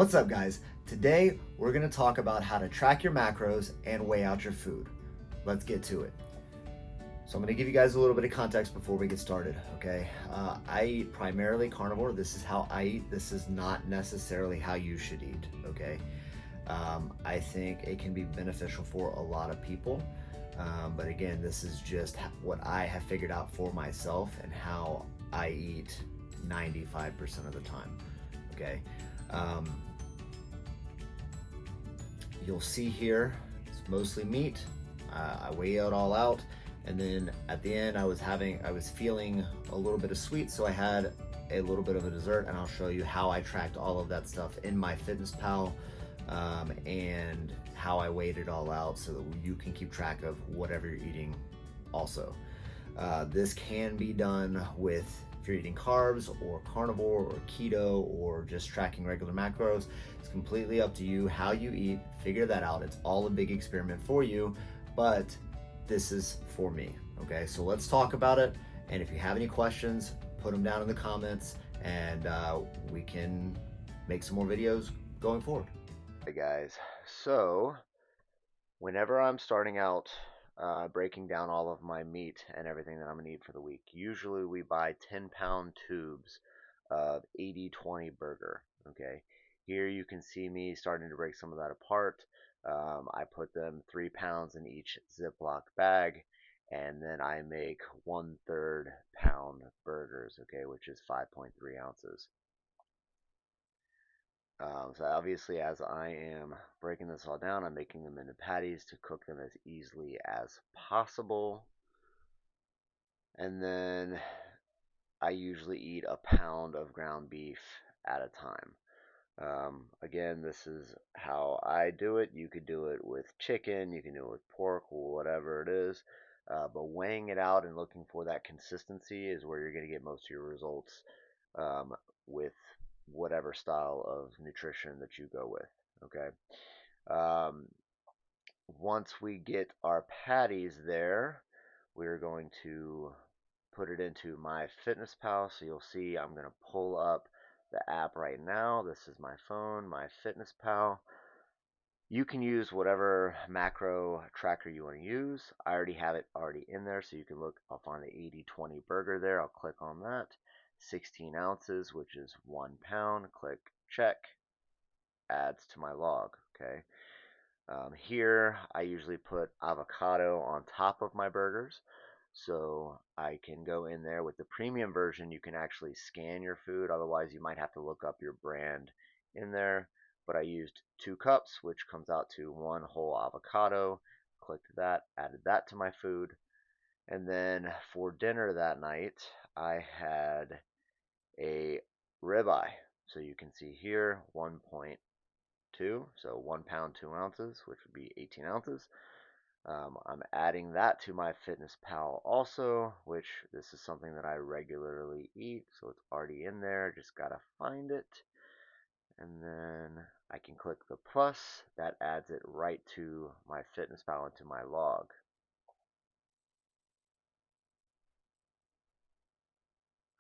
What's up, guys? Today we're going to talk about how to track your macros and weigh out your food. Let's get to it. So, I'm going to give you guys a little bit of context before we get started, okay? I eat primarily carnivore. This is how I eat. This is not necessarily how you should eat, okay? I think it can be beneficial for a lot of people. But again, this is just what I have figured out for myself and how I eat 95% of the time, okay? Um, You'll see here, it's mostly meat. I weigh it all out, and then at the end, I was feeling a little bit of sweet, so I had a little bit of a dessert, and I'll show you how I tracked all of that stuff in my Fitness Pal, and how I weighed it all out so that you can keep track of whatever you're eating also. This can be done with if you're eating carbs or carnivore or keto or just tracking regular macros. It's completely up to you how you eat. Figure that out. It's all a big experiment for you, but this is for me. Okay, so let's talk about it. And if you have any questions, put them down in the comments, and we can make some more videos going forward. Hey guys, so whenever I'm starting out breaking down all of my meat and everything that I'm going to eat for the week, usually we buy 10-pound tubes of 80/20 burger. Okay, here you can see me starting to break some of that apart. I put them 3 pounds in each Ziploc bag, and then I make 1/3 pound burgers, okay, which is 5.3 ounces. So obviously, as I am breaking this all down, I'm making them into patties to cook them as easily as possible. And then I usually eat a pound of ground beef at a time. Again, this is how I do it. You could do it with chicken, you can do it with pork, whatever it is. But weighing it out and looking for that consistency is where you're going to get most of your results with whatever style of nutrition that you go with. Okay. Um, Once we get our patties there, we're going to put it into my Fitness Pal. So you'll see I'm going to pull up the app right now. This is my phone, my Fitness Pal. You can use whatever macro tracker you want to use. I already have it already in there, so you can look. I'll find the 80/20 burger there. I'll click on that. 16 ounces, which is 1 pound. Click check. Adds to my log. Okay. Here, I usually put avocado on top of my burgers. So I can go in there with the premium version. You can actually scan your food. Otherwise, you might have to look up your brand in there. But I used 2 cups, which comes out to one whole avocado. Clicked that, added that to my food. And then for dinner that night, I had a ribeye. So you can see here 1.2, so 1 pound, 2 ounces, which would be 18 ounces. I'm adding that to my Fitness Pal also, which this is something that I regularly eat, so it's already in there. Just gotta find it, and then I can click the plus. That adds it right to my Fitness Pal into my log.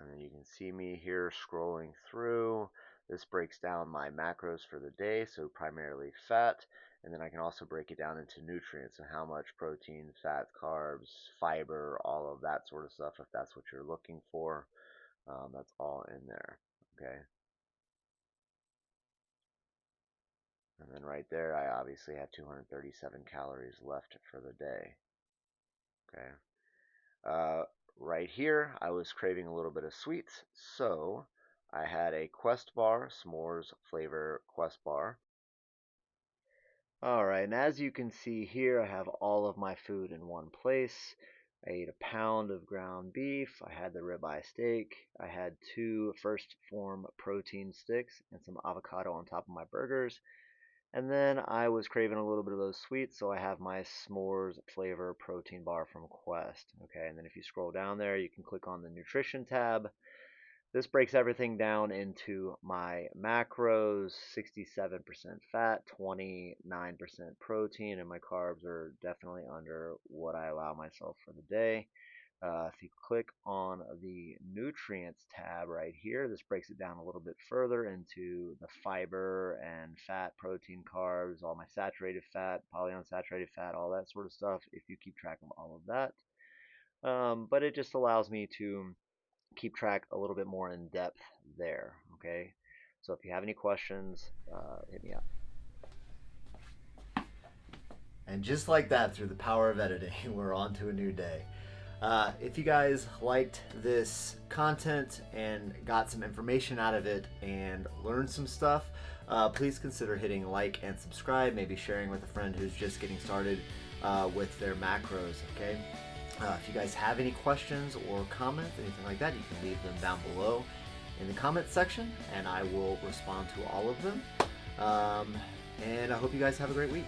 And then you can see me here scrolling through. This breaks down my macros for the day, so primarily fat, and then I can also break it down into nutrients, so how much protein, fat, carbs, fiber, all of that sort of stuff, if that's what you're looking for. That's all in there, okay? And then right there, I obviously have 237 calories left for the day, okay? Uh, right here, I was craving a little bit of sweets, so I had a Quest bar, s'mores flavor Quest bar. All right, and as you can see here, I have all of my food in one place. I ate a pound of ground beef. I had the ribeye steak. I had 2 First Form protein sticks and some avocado on top of my burgers. And then I was craving a little bit of those sweets, so I have my s'mores flavor protein bar from Quest. Okay, and then if you scroll down there, you can click on the nutrition tab. This breaks everything down into my macros: 67% fat, 29% protein, and my carbs are definitely under what I allow myself for the day. If you click on the nutrients tab right here, this breaks it down a little bit further into the fiber and fat, protein, carbs, all my saturated fat, polyunsaturated fat, all that sort of stuff, if you keep track of all of that. But it just allows me to keep track a little bit more in depth there. Okay. So if you have any questions, hit me up. And just like that, through the power of editing, we're on to a new day. If you guys liked this content and got some information out of it and learned some stuff, please consider hitting like and subscribe, maybe sharing with a friend who's just getting started with their macros, okay? If you guys have any questions or comments, anything like that, you can leave them down below in the comment section, and I will respond to all of them. And I hope you guys have a great week.